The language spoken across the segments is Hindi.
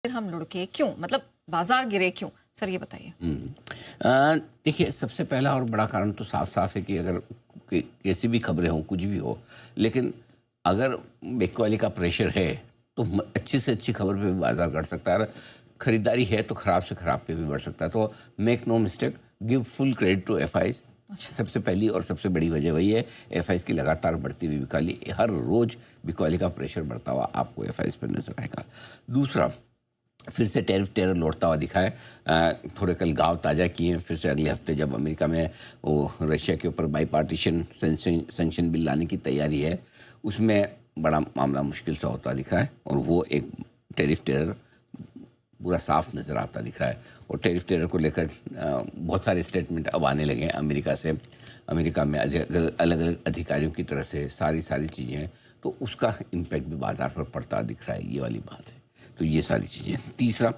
फिर हम लुढ़के क्यों, मतलब बाजार गिरे क्यों? सर ये बताइए। देखिए, सबसे पहला और बड़ा कारण तो साफ साफ है कि अगर कैसी भी खबरें हों, कुछ भी हो, लेकिन अगर बिकवाली का प्रेशर है तो अच्छी से अच्छी खबर पे भी बाजार बढ़ सकता है, और खरीदारी है तो ख़राब से ख़राब पे भी बढ़ सकता है। तो make no mistake, give full credit to FIs. सबसे पहली और सबसे बड़ी वजह वही है, एफआईज की लगातार बढ़ती हुई बिकवाली। हर रोज़ बिकवाली का प्रेशर बढ़ता हुआ आपको एफआईज पर नजर आएगा। दूसरा, फिर से टैरिफ टेरर लौटता हुआ दिखा है। थोड़े कल गांव ताज़ा किए हैं। फिर से अगले हफ्ते जब अमेरिका में वो रशिया के ऊपर बाईपार्टीशन सेंक्शन बिल लाने की तैयारी है, उसमें बड़ा मामला मुश्किल से होता दिख रहा है, और वो एक टैरिफ टेरर पूरा साफ नज़र आता दिख रहा है। और टैरिफ टेरर को लेकर बहुत सारे स्टेटमेंट अब आने लगे हैं अमेरिका से। अमेरिका में अलग अलग अधिकारियों की तरफ से सारी चीज़ें हैं, तो उसका इम्पैक्ट भी बाजार पर पड़ता दिख रहा है। ये वाली बात है। तो ये सारी चीज़ें। तीसरा,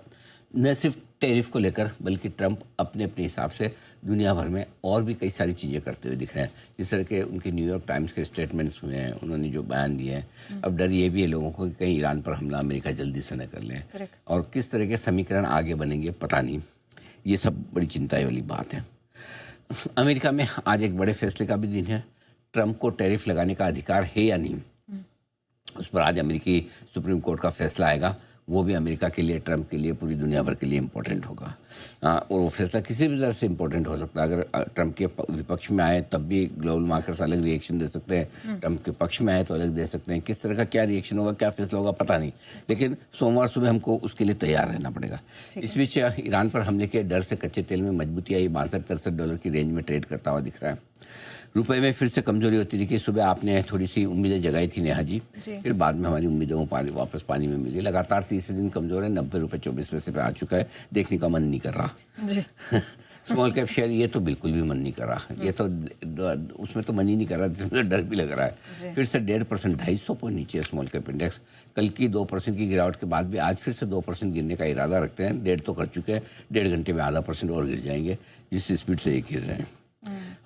न सिर्फ टैरिफ को लेकर बल्कि ट्रंप अपने अपने हिसाब से दुनिया भर में और भी कई सारी चीज़ें करते हुए दिख रहे हैं। जिस तरह के उनके न्यूयॉर्क टाइम्स के स्टेटमेंट्स हुए हैं, उन्होंने जो बयान दिए हैं, अब डर ये भी है लोगों को कि कहीं ईरान पर हमला अमेरिका जल्दी से न कर लें, और किस तरह के समीकरण आगे बनेंगे पता नहीं। ये सब बड़ी चिंता वाली बात है। अमेरिका में आज एक बड़े फैसले का भी दिन है। ट्रंप को टैरिफ लगाने का अधिकार है या नहीं, उस पर आज अमेरिकी सुप्रीम कोर्ट का फैसला आएगा। वो भी अमेरिका के लिए, ट्रंप के लिए, पूरी दुनिया भर के लिए इम्पोर्टेंट होगा। और वो फैसला किसी भी तरह से इम्पोर्टेंट हो सकता है। अगर ट्रंप के विपक्ष में आए तब भी ग्लोबल मार्केट्स अलग रिएक्शन दे सकते हैं, ट्रंप के पक्ष में आए तो अलग दे सकते हैं। किस तरह का क्या रिएक्शन होगा, क्या फैसला होगा, पता नहीं, लेकिन सोमवार सुबह हमको उसके लिए तैयार रहना पड़ेगा। इस बीच ईरान पर हमले के डर से कच्चे तेल में मजबूती आई। $62-63 की रेंज में ट्रेड करता हुआ दिख रहा है। रुपए में फिर से कमजोरी होती दिखी। सुबह आपने थोड़ी सी उम्मीदें जगाई थी नेहा जी, फिर बाद में हमारी उम्मीदों को वापस पानी में मिली। लगातार तीसरे दिन कमजोर है। $90.24 पे आ चुका है। देखने का मन नहीं कर रहा। स्मॉल कैप शेयर, ये तो बिल्कुल भी मन नहीं कर रहा। ये तो उसमें तो मन ही नहीं कर रहा, जिसमें डर भी लग रहा है। फिर से 1.5%, 250 पॉइंट नीचे स्मॉल कैप इंडेक्स। कल की 2% की गिरावट के बाद भी आज फिर से 2% गिरने का इरादा रखते हैं। 1.5 तो कर चुके हैं, 1.5 घंटे में ½ % और गिर जाएंगे, जिस स्पीड से ये गिर रहे हैं।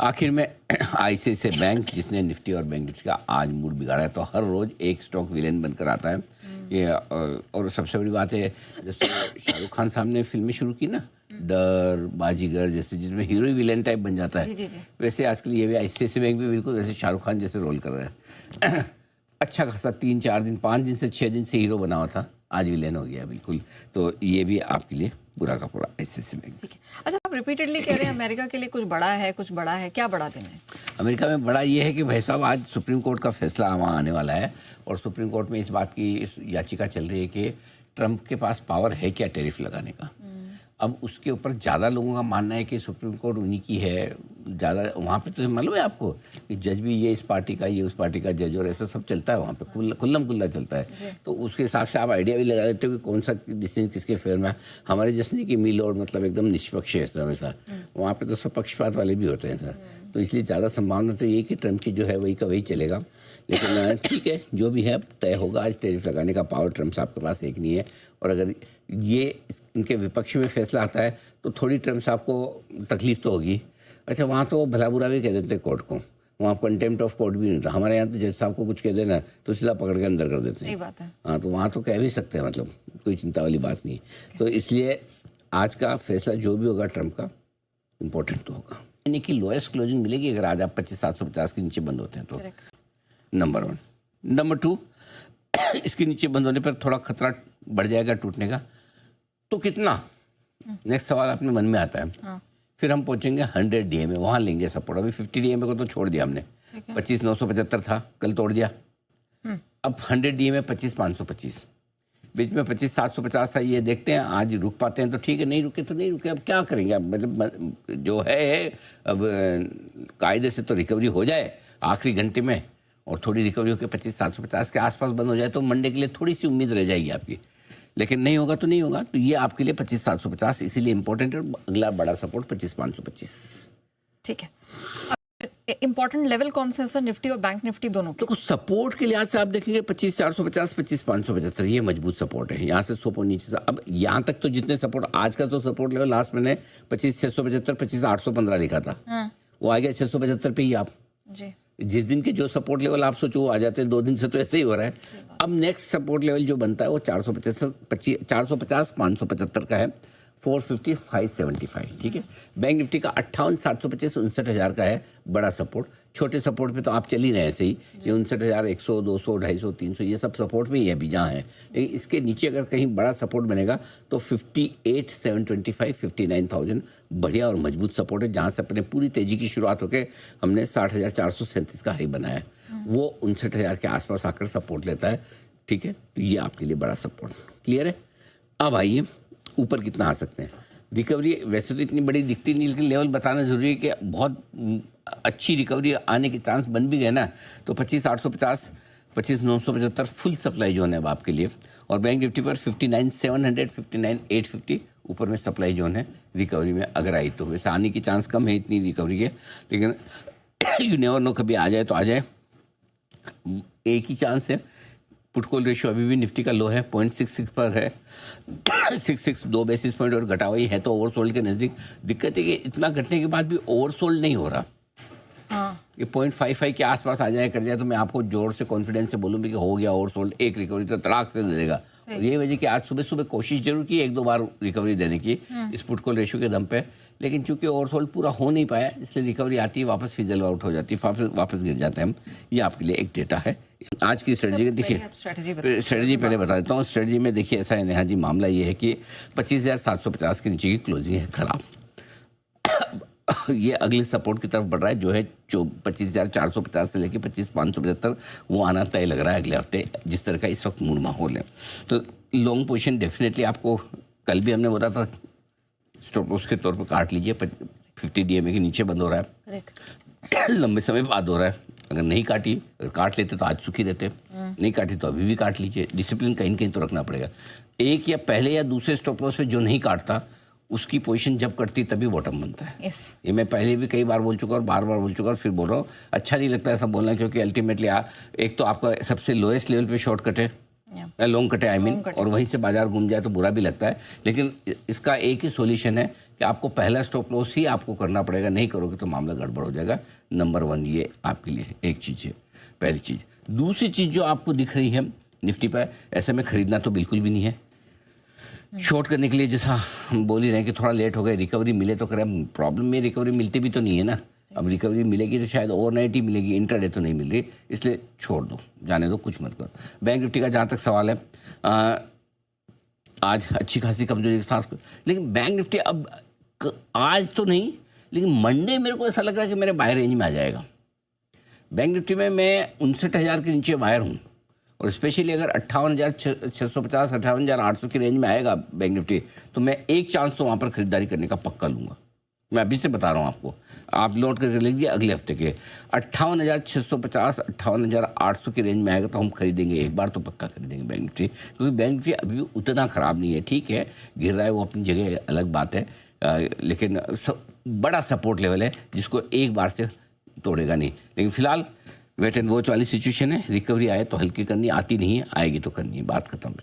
आखिर में आईसीआईसीआई बैंक, जिसने निफ्टी और बैंक निफ्टी का आज मूड बिगाड़ा है, तो हर रोज एक स्टॉक विलेन बनकर आता है ये। और सबसे बड़ी बात है, जैसे शाहरुख खान साहब ने फिल्में शुरू की ना, डर, बाजीगर जैसे, जिसमें हीरो विलेन टाइप बन जाता है, वैसे आजकल ये भी आईसीआईसीआई बैंक भी बिल्कुल वैसे शाहरुख खान जैसे रोल कर रहा है। अच्छा खासा 3-4 दिन, 5 दिन से 6 दिन से हीरो बना हुआ था, आज विलेन हो गया बिल्कुल। तो ये भी आपके लिए पूरा का पूरा आईसीआईसीआई बैंक। ठीक है। अच्छा, आप रिपीटेडली कह रहे हैं अमेरिका के लिए कुछ बड़ा है, कुछ बड़ा है, क्या बड़ा दिन है? अमेरिका में बड़ा ये है कि भाई साहब, आज सुप्रीम कोर्ट का फैसला वहाँ आने वाला है, और सुप्रीम कोर्ट में इस बात की याचिका चल रही है कि ट्रंप के पास पावर है क्या टैरिफ लगाने का। अब उसके ऊपर ज़्यादा लोगों का मानना है कि सुप्रीम कोर्ट उन्हीं की है ज़्यादा। वहाँ पे तो मालूम है आपको कि जज भी ये इस पार्टी का, ये उस पार्टी का जज, और ऐसा सब चलता है वहाँ पे, खुल्लम खुल्ला चलता है। तो उसके हिसाब से आप आइडिया भी लगा लेते हो कि कौन सा डिसीजन किसके फेवर में है। हमारे जैसे कि मिल और मतलब एकदम निष्पक्ष है हमेशा, वहाँ पे तो सब पक्षपात वाले भी होते हैं सर। तो इसलिए ज़्यादा संभावना तो ये कि ट्रंप की जो है वही का वही चलेगा। लेकिन ठीक है, जो भी है तय होगा। आज टैरिफ लगाने का पावर ट्रंप साहब के पास एक नहीं है, और अगर ये इनके विपक्ष में फैसला आता है तो थोड़ी ट्रंप साहब को तकलीफ तो होगी। अच्छा, वहाँ तो भला बुरा भी कह देते कोर्ट को, वहाँ कंटेम्प्ट ऑफ कोर्ट भी नहीं था। हमारे यहाँ तो जज साहब को कुछ कह देना तो सीधा पकड़ के अंदर कर देते हैं। बात है। हाँ, तो वहाँ तो कह भी सकते हैं, मतलब कोई चिंता वाली बात नहीं। तो इसलिए आज का फैसला जो भी होगा ट्रंप का, इम्पोर्टेंट तो होगा। यानी कि लोएस्ट क्लोजिंग मिलेगी अगर आज आप 25,750 के नीचे बंद होते हैं तो, नंबर 1। नंबर 2, इसके नीचे बंद होने पर थोड़ा खतरा बढ़ जाएगा टूटने का, तो कितना, नेक्स्ट सवाल अपने मन में आता है। हाँ। फिर हम पहुंचेंगे 100 DA में, वहाँ लेंगे सपोर्ट। अभी 50 DA में को तो छोड़ दिया हमने, 25,975 था, कल तोड़ दिया। अब 100 DA में 25,525, बीच में 25,750 था। ये देखते हैं आज रुक पाते हैं तो ठीक है, नहीं रुके तो नहीं रुके। अब क्या करेंगे, अब मतलब जो है अब कायदे से तो रिकवरी हो जाए आखिरी घंटे में, और थोड़ी रिकवरी होकर 25,750 के आसपास बंद हो जाए तो मंडे के लिए थोड़ी सी उम्मीद रह जाएगी आपकी। लेकिन नहीं होगा तो नहीं होगा। तो ये आपके लिए 25,750 इसीलिए इंपॉर्टेंट है। अगला बड़ा सपोर्ट 25,525। ठीक है। इंपॉर्टेंट लेवल कौन सा है सर, निफ्टी और बैंक निफ्टी दोनों के? तो कुछ सपोर्ट के लिहाज से आप देखेंगे 25,450, 25,575, ये मजबूत सपोर्ट है। यहाँ से 100 पॉइंट नीचे से अब यहाँ तक तो जितने सपोर्ट, आज का तो सपोर्ट लेवल लास्ट मैंने 25,675, 25,815 लिखा था, वो आ गया 675 पे ही आप जी। जिस दिन के जो सपोर्ट लेवल आप सोचो वो आ जाते हैं, 2 दिन से तो ऐसे ही हो रहा है। अब नेक्स्ट सपोर्ट लेवल जो बनता है वो 450 575 का है, 450 575, ठीक है। बैंक निफ्टी का 58,725 59,000 का है बड़ा सपोर्ट। छोटे सपोर्ट पे तो आप चल ही रहे हैं ऐसे ही, ये 59,100 200 250 300 ये सब सपोर्ट में ही है अभी जहाँ है। लेकिन इसके नीचे अगर कहीं बड़ा सपोर्ट बनेगा तो 58,725 59,000 बढ़िया और मजबूत सपोर्ट है, जहाँ से अपने पूरी तेजी की शुरुआत होकर हमने 60,437 का हाई बनाया है, वो 59,000 के आसपास आकर सपोर्ट लेता है, ठीक है। तो ये आपके लिए बड़ा सपोर्ट क्लियर है। अब आइए ऊपर कितना आ सकते हैं। रिकवरी वैसे तो इतनी बड़ी दिखती नहीं, लेकिन लेवल बताना ज़रूरी है कि बहुत अच्छी रिकवरी आने के चांस बन भी गए ना, तो 25,850 25,975 फुल सप्लाई जोन है अब आपके लिए। और बैंक निफ्टी पर 59,700 59,850 ऊपर में सप्लाई जोन है रिकवरी में अगर आई तो। वैसे आने की चांस कम है इतनी रिकवरी के, लेकिन यू नेवर नो, कभी आ जाए तो आ जाए। एक ही चांस है, पुट कॉल रेशियो अभी भी निफ्टी का लो है, 0.66 पर है। 66 2 बेसिस पॉइंट और घटा हुई है तो ओवरसोल्ड के नज़दीक। दिक्कत है कि इतना घटने के बाद भी ओवरसोल्ड नहीं हो रहा। हाँ, ये 0.55 के आसपास आ जाए कर जाए तो मैं आपको जोर से कॉन्फिडेंस से बोलूँगी कि हो गया ओवरसोल्ड, एक रिकवरी तो तड़ाक से दे देगा। और ये वजह कि आज सुबह सुबह कोशिश जरूर की 1-2 बार रिकवरी देने की इस पुट कॉल रेशियो के दम पे, लेकिन चूंकि ओवरसोल्ड पूरा हो नहीं पाया इसलिए रिकवरी आती है वापस फिजल आउट हो जाती है, वापस गिर जाते हैं हम। ये आपके लिए एक डेटा है। आज की स्ट्रेटजी देखिए, स्ट्रेटजी पहले बता देता हूँ। स्ट्रेटजी में देखिए ऐसा है नेहा जी, मामला ये है कि 25,750 के नीचे की क्लोजिंग है खराब। ये अगले सपोर्ट की तरफ बढ़ रहा है जो है 25,450 से लेकर 25,575, वो आना तय लग रहा है अगले हफ्ते, जिस तरह का इस वक्त मूड माहौल है। तो लॉन्ग पोजीशन डेफिनेटली आपको, कल भी हमने बोला था स्टॉप लॉस के तौर पर काट लीजिए। 50 DMA के नीचे बंद हो रहा है, लंबे समय बाद हो रहा है। अगर नहीं काटी, अगर काट लेते तो आज सुखी रहते, नहीं काटी तो अभी भी काट लीजिए। डिसिप्लिन कहीं न कहीं तो रखना पड़ेगा। एक या पहले या दूसरे स्टॉप लॉस पे जो नहीं काटता उसकी पोजीशन जब कटती तभी बॉटम बनता है। yes. ये मैं पहले भी कई बार बोल चुका और बार बार बोल चुका और फिर बोल रहा हूँ। अच्छा नहीं लगता ऐसा बोलना, क्योंकि अल्टीमेटली एक तो आपका सबसे लोएस्ट लेवल पे शॉर्ट कटे या लॉन्ग कटे आई मीन, और वहीं से बाजार घूम जाए तो बुरा भी लगता है। लेकिन इसका एक ही सॉल्यूशन है कि आपको पहला स्टॉप लॉस ही आपको करना पड़ेगा, नहीं करोगे तो मामला गड़बड़ हो जाएगा। नंबर 1 ये आपके लिए एक चीज़ है, पहली चीज़। दूसरी चीज़ जो आपको दिख रही है निफ्टी पर, ऐसे में खरीदना तो बिल्कुल भी नहीं है। शॉर्ट करने के लिए जैसा हम बोल ही रहे हैं कि थोड़ा लेट हो गए, रिकवरी मिले तो करें। प्रॉब्लम में रिकवरी मिलती भी तो नहीं है ना, अब रिकवरी मिलेगी तो शायद ओवरनाइट ही मिलेगी, इंट्राडे तो नहीं मिल रही, इसलिए छोड़ दो, जाने दो, कुछ मत करो। बैंक निफ्टी का जहाँ तक सवाल है, आज अच्छी खासी कमजोरी के साथ, लेकिन बैंक निफ्टी अब आज तो नहीं, लेकिन मंडे मेरे को ऐसा लग रहा है कि मेरे बाहर रेंज में आ जाएगा। बैंक निफ्टी में मैं 59,000 के नीचे बाहर हूँ, और स्पेशली अगर 58,650 58,800 की रेंज में आएगा बैंक निफ्टी, तो मैं एक चांस तो वहाँ पर खरीदारी करने का पक्का लूँगा। मैं अभी से बता रहा हूँ आपको, आप नोट करके लिख दिए अगले हफ्ते के 58,650 58,800 की रेंज में आएगा तो हम खरीदेंगे, एक बार तो पक्का खरीदेंगे बैंक निफ्टी, क्योंकि बैंक निफ्टी अभी भी उतना ख़राब नहीं है। ठीक है गिर रहा है, वो अपनी जगह अलग बात है, लेकिन बड़ा सपोर्ट लेवल है जिसको एक बार से तोड़ेगा नहीं। लेकिन फिलहाल वेट एंड वॉच वाली सिचुएशन है, रिकवरी आए तो हल्की करनी, आती नहीं है, आएगी तो करनी है, बात खत्म।